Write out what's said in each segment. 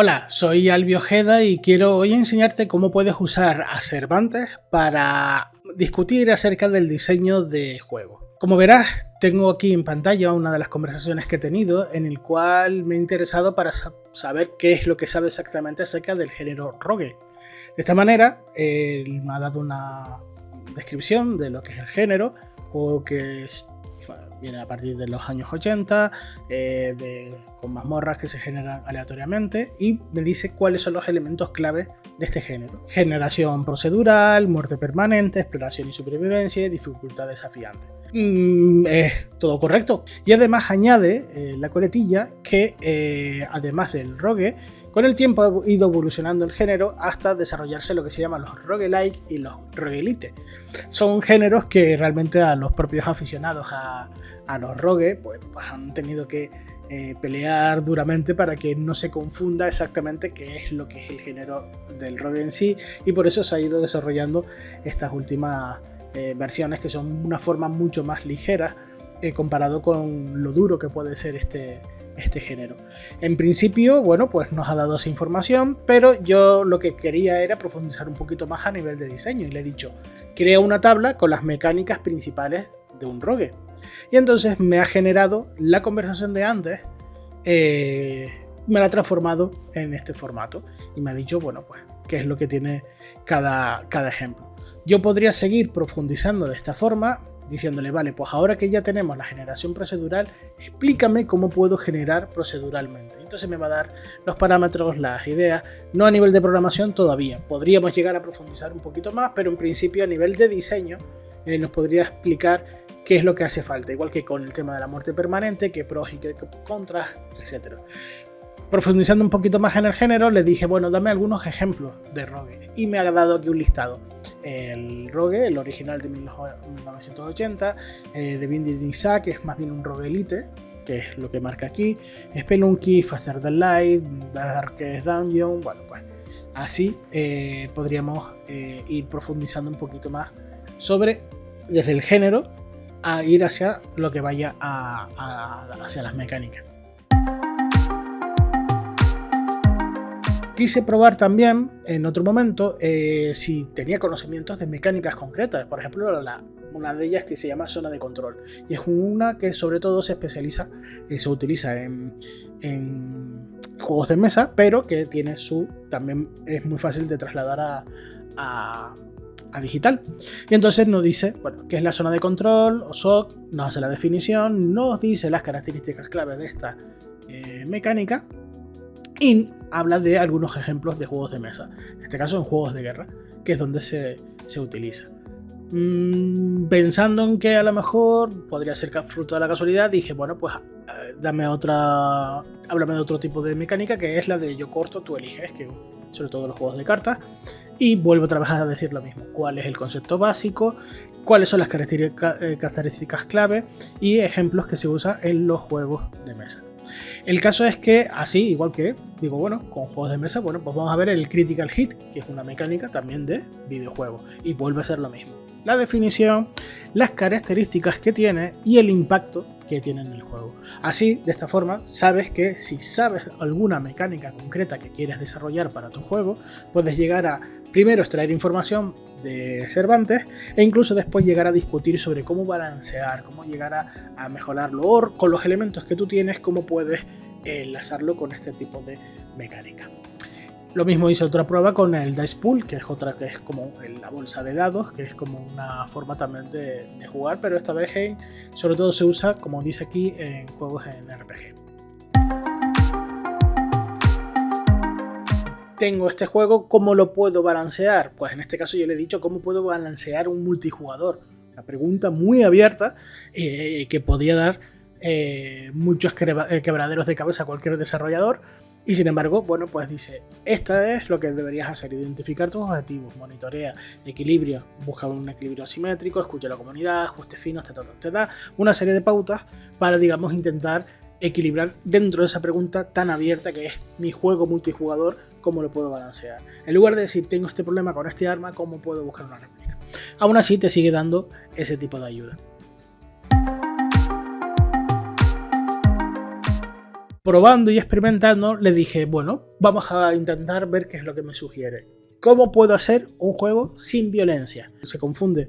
Hola, soy Albi Ojeda y quiero hoy enseñarte cómo puedes usar a Cervantes para discutir acerca del diseño de juegos. Como verás, tengo aquí en pantalla una de las conversaciones que he tenido en el cual me he interesado para saber qué es lo que sabe exactamente acerca del género rogue. De esta manera, él me ha dado una descripción de lo que es el género, o que viene a partir de los años 80, con mazmorras que se generan aleatoriamente, y me dice cuáles son los elementos clave de este género: generación procedural, muerte permanente, exploración y supervivencia y dificultad desafiante. Es todo correcto. Y además añade la coletilla que además del rogue, con el tiempo ha ido evolucionando el género hasta desarrollarse lo que se llaman los roguelike y los roguelite. Son géneros que realmente a los propios aficionados a los rogue pues han tenido que pelear duramente para que no se confunda exactamente qué es lo que es el género del rogue en sí, y por eso se ha ido desarrollando estas últimas versiones, que son una forma mucho más ligera comparado con lo duro que puede ser este género. En principio, bueno, pues nos ha dado esa información, pero yo lo que quería era profundizar un poquito más a nivel de diseño, y le he dicho: crea una tabla con las mecánicas principales de un rogue. Y entonces me ha generado la conversación de antes, me la ha transformado en este formato y me ha dicho, bueno, pues qué es lo que tiene cada ejemplo. Yo podría seguir profundizando de esta forma, diciéndole: vale, pues ahora que ya tenemos la generación procedural, explícame cómo puedo generar proceduralmente. Entonces me va a dar los parámetros, las ideas, no a nivel de programación todavía. Podríamos llegar a profundizar un poquito más, pero en principio a nivel de diseño nos podría explicar qué es lo que hace falta, igual que con el tema de la muerte permanente, qué pros y qué contras, etc. Profundizando un poquito más en el género, le dije: bueno, dame algunos ejemplos de rogue, y me ha dado aquí un listado. El rogue, el original de 1980, de Binding Isaac, que es más bien un rogue elite, que es lo que marca aquí, Spelunky, Faster Than Light, Darkest Dungeon. Bueno, pues así podríamos ir profundizando un poquito más sobre, desde el género, a ir hacia lo que vaya hacia las mecánicas. Quise probar también en otro momento si tenía conocimientos de mecánicas concretas. Por ejemplo, una de ellas que se llama zona de control, y es una que sobre todo se utiliza en juegos de mesa, pero que tiene también es muy fácil de trasladar a digital. Y entonces nos dice, bueno, qué es la zona de control o SOC, nos hace la definición, nos dice las características clave de esta mecánica, y habla de algunos ejemplos de juegos de mesa, en este caso en juegos de guerra, que es donde se utiliza. Pensando en que a lo mejor podría ser fruto de la casualidad, dije: bueno, pues háblame de otro tipo de mecánica, que es la de yo corto, tú eliges, que sobre todo los juegos de cartas, y vuelvo otra vez a decir lo mismo: cuál es el concepto básico, cuáles son las características clave y ejemplos que se usan en los juegos de mesa. El caso es que, así, igual que digo, bueno, con juegos de mesa, bueno, pues vamos a ver el Critical Hit, que es una mecánica también de videojuegos, y vuelve a ser lo mismo: la definición, las características que tiene y el impacto que tiene en el juego. Así, de esta forma, sabes que si sabes alguna mecánica concreta que quieres desarrollar para tu juego, puedes llegar a primero extraer información de Cervantes, e incluso después llegar a discutir sobre cómo balancear, cómo llegar a mejorarlo, o con los elementos que tú tienes, cómo puedes enlazarlo con este tipo de mecánica. Lo mismo hice otra prueba con el Dice Pool, que es otra, que es como la bolsa de dados, que es como una forma también de jugar, pero esta vez sobre todo se usa, como dice aquí, en juegos en RPG. Tengo este juego, ¿cómo lo puedo balancear? Pues en este caso yo le he dicho cómo puedo balancear un multijugador. Una pregunta muy abierta que podría dar muchos quebraderos de cabeza a cualquier desarrollador. Y sin embargo, bueno, pues dice: esta es lo que deberías hacer: identificar tus objetivos, monitorea, equilibrio, busca un equilibrio asimétrico, escucha a la comunidad, ajustes finos, te da una serie de pautas para, digamos, intentar equilibrar dentro de esa pregunta tan abierta que es: mi juego multijugador, ¿cómo lo puedo balancear? En lugar de decir: tengo este problema con este arma, ¿cómo puedo buscar una réplica? Aún así te sigue dando ese tipo de ayuda. probando y experimentando, le dije, bueno, vamos a intentar ver qué es lo que me sugiere. ¿Cómo puedo hacer un juego sin violencia? Se confunde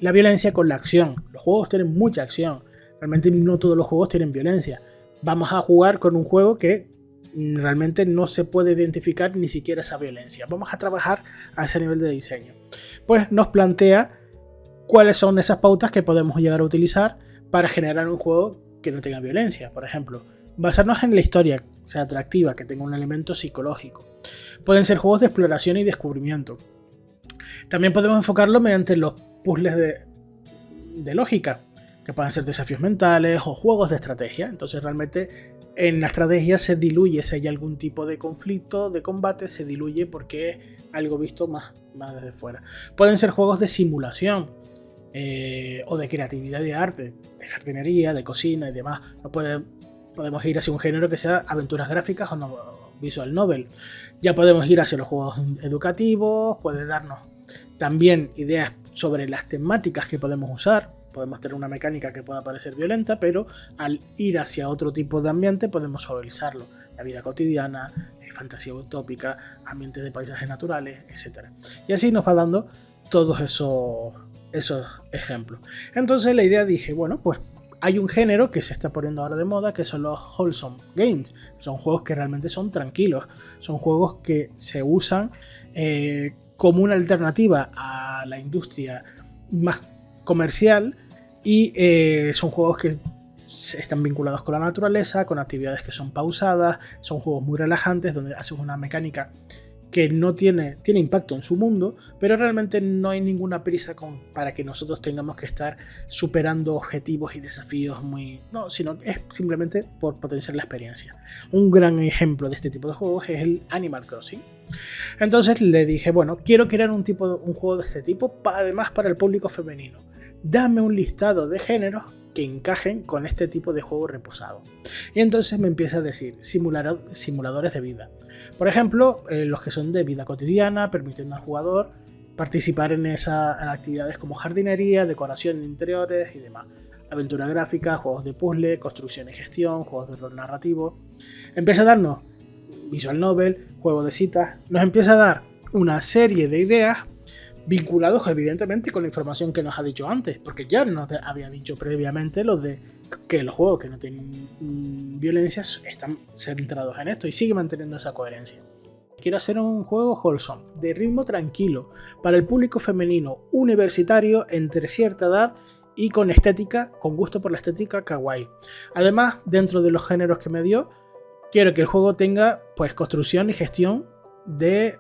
la violencia con la acción. Los juegos tienen mucha acción. Realmente no todos los juegos tienen violencia. Vamos a jugar con un juego que realmente no se puede identificar ni siquiera esa violencia. Vamos a trabajar a ese nivel de diseño. Pues nos plantea cuáles son esas pautas que podemos llegar a utilizar para generar un juego que no tenga violencia. Por ejemplo, basarnos en la historia, que sea atractiva, que tenga un elemento psicológico. Pueden ser juegos de exploración y descubrimiento. También podemos enfocarlo mediante los puzzles de lógica, que pueden ser desafíos mentales o juegos de estrategia. Entonces realmente en la estrategia se diluye, si hay algún tipo de conflicto, de combate, se diluye porque es algo visto más desde fuera. Pueden ser juegos de simulación o de creatividad y de arte, de jardinería, de cocina y demás. Podemos ir hacia un género que sea aventuras gráficas o no, visual novel. Ya podemos ir hacia los juegos educativos, puede darnos también ideas sobre las temáticas que podemos usar. Podemos tener una mecánica que pueda parecer violenta, pero al ir hacia otro tipo de ambiente podemos suavizarlo. La vida cotidiana, fantasía utópica, ambientes de paisajes naturales, etc. Y así nos va dando todos esos ejemplos. Entonces la idea dije, bueno, pues hay un género que se está poniendo ahora de moda, que son los wholesome games. Son juegos que realmente son tranquilos. Son juegos que se usan como una alternativa a la industria más comercial y son juegos que están vinculados con la naturaleza, con actividades que son pausadas, son juegos muy relajantes donde haces una mecánica que no tiene impacto en su mundo, pero realmente no hay ninguna prisa para que nosotros tengamos que estar superando objetivos y desafíos no, sino es simplemente por potenciar la experiencia. Un gran ejemplo de este tipo de juegos es el Animal Crossing. Entonces le dije, bueno, quiero crear un juego de este tipo, además para el público femenino. Dame un listado de géneros que encajen con este tipo de juego reposado. Y entonces me empieza a decir simuladores de vida. Por ejemplo, los que son de vida cotidiana, permitiendo al jugador participar en actividades como jardinería, decoración de interiores y demás. Aventura gráfica, juegos de puzzle, construcción y gestión, juegos de rol narrativo. Empieza a darnos visual novel, juego de citas. Nos empieza a dar una serie de ideas vinculados evidentemente con la información que nos ha dicho antes, porque ya nos había dicho previamente que los juegos que no tienen violencia están centrados en esto y sigue manteniendo esa coherencia. Quiero hacer un juego wholesome, de ritmo tranquilo, para el público femenino, universitario, entre cierta edad y con gusto por la estética kawaii. Además, dentro de los géneros que me dio, quiero que el juego tenga pues construcción y gestión de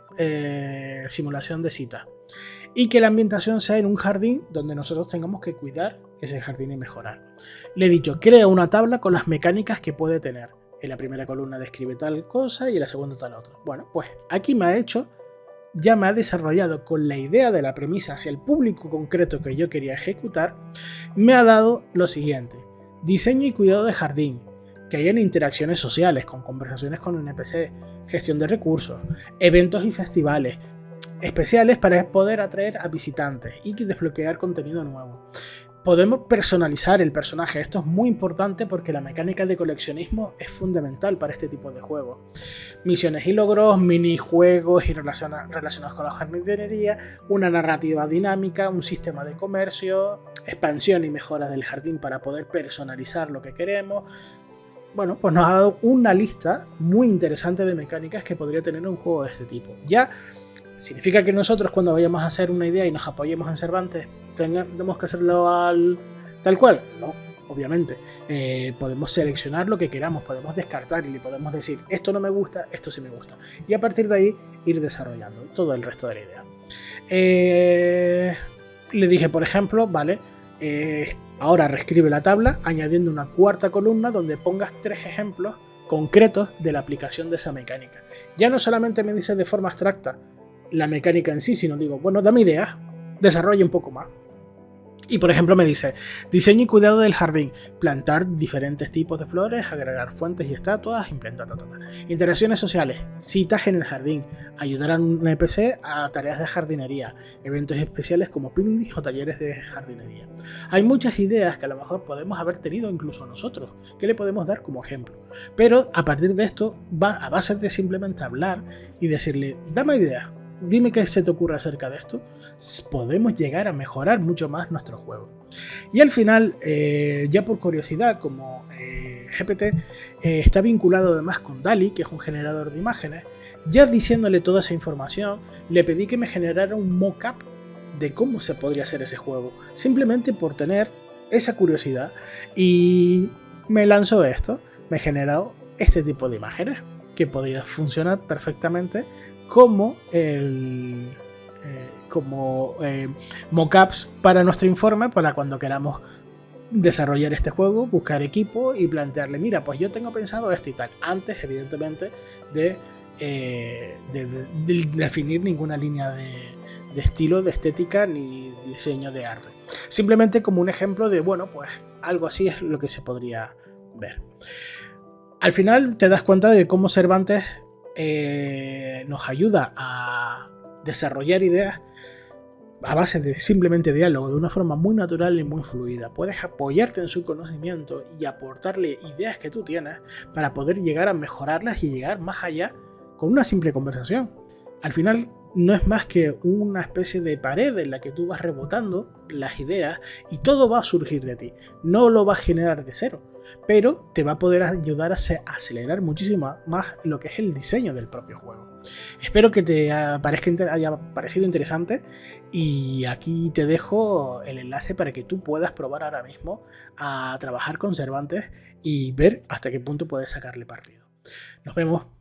simulación de citas. Y que la ambientación sea en un jardín donde nosotros tengamos que cuidar ese jardín y mejorar. Le he dicho, crea una tabla con las mecánicas que puede tener. En la primera columna describe tal cosa y en la segunda tal otra. Bueno, pues aquí ya me ha desarrollado con la idea de la premisa hacia el público concreto que yo quería ejecutar, me ha dado lo siguiente. Diseño y cuidado de jardín, que hayan interacciones sociales con conversaciones con NPC, gestión de recursos, eventos y festivales, especiales para poder atraer a visitantes y desbloquear contenido nuevo. Podemos personalizar el personaje, esto es muy importante porque la mecánica de coleccionismo es fundamental para este tipo de juegos. Misiones y logros, minijuegos y relacionados con la jardinería, una narrativa dinámica, un sistema de comercio, expansión y mejoras del jardín para poder personalizar lo que queremos. Bueno, pues nos ha dado una lista muy interesante de mecánicas que podría tener un juego de este tipo. Ya significa que nosotros cuando vayamos a hacer una idea y nos apoyemos en Cervantes tenemos que hacerlo tal cual. No, obviamente. Podemos seleccionar lo que queramos, podemos descartar y le podemos decir esto no me gusta, esto sí me gusta. Y a partir de ahí ir desarrollando todo el resto de la idea. Le dije, por ejemplo, vale, ahora reescribe la tabla añadiendo una cuarta columna donde pongas 3 ejemplos concretos de la aplicación de esa mecánica. Ya no solamente me dice de forma abstracta la mecánica en sí, sino digo, bueno, dame ideas, desarrolla un poco más. Y por ejemplo me dice, diseño y cuidado del jardín, plantar diferentes tipos de flores, agregar fuentes y estatuas, implementar interacciones sociales, citas en el jardín, ayudar a un NPC a tareas de jardinería, eventos especiales como picnics o talleres de jardinería. Hay muchas ideas que a lo mejor podemos haber tenido incluso nosotros, que le podemos dar como ejemplo. Pero a partir de esto va a base de simplemente hablar y decirle, dame ideas. Dime qué se te ocurre acerca de esto. Podemos llegar a mejorar mucho más nuestro juego. Y al final, ya por curiosidad, como GPT está vinculado además con DALL-E, que es un generador de imágenes, ya diciéndole toda esa información, le pedí que me generara un mock-up de cómo se podría hacer ese juego, simplemente por tener esa curiosidad, y me lanzó esto, me generó este tipo de imágenes que podría funcionar perfectamente como mockups para nuestro informe, para cuando queramos desarrollar este juego, buscar equipo y plantearle, mira, pues yo tengo pensado esto y tal, antes evidentemente de definir ninguna línea de estilo, de estética ni diseño de arte. Simplemente como un ejemplo de, bueno, pues algo así es lo que se podría ver. Al final te das cuenta de cómo Cervantes nos ayuda a desarrollar ideas a base de simplemente diálogo, de una forma muy natural y muy fluida. Puedes apoyarte en su conocimiento y aportarle ideas que tú tienes para poder llegar a mejorarlas y llegar más allá con una simple conversación. Al final no es más que una especie de pared en la que tú vas rebotando las ideas y todo va a surgir de ti. No lo vas a generar de cero, pero te va a poder ayudar a acelerar muchísimo más lo que es el diseño del propio juego. Espero que te haya parecido interesante, y aquí te dejo el enlace para que tú puedas probar ahora mismo a trabajar con Cervantes y ver hasta qué punto puedes sacarle partido. Nos vemos.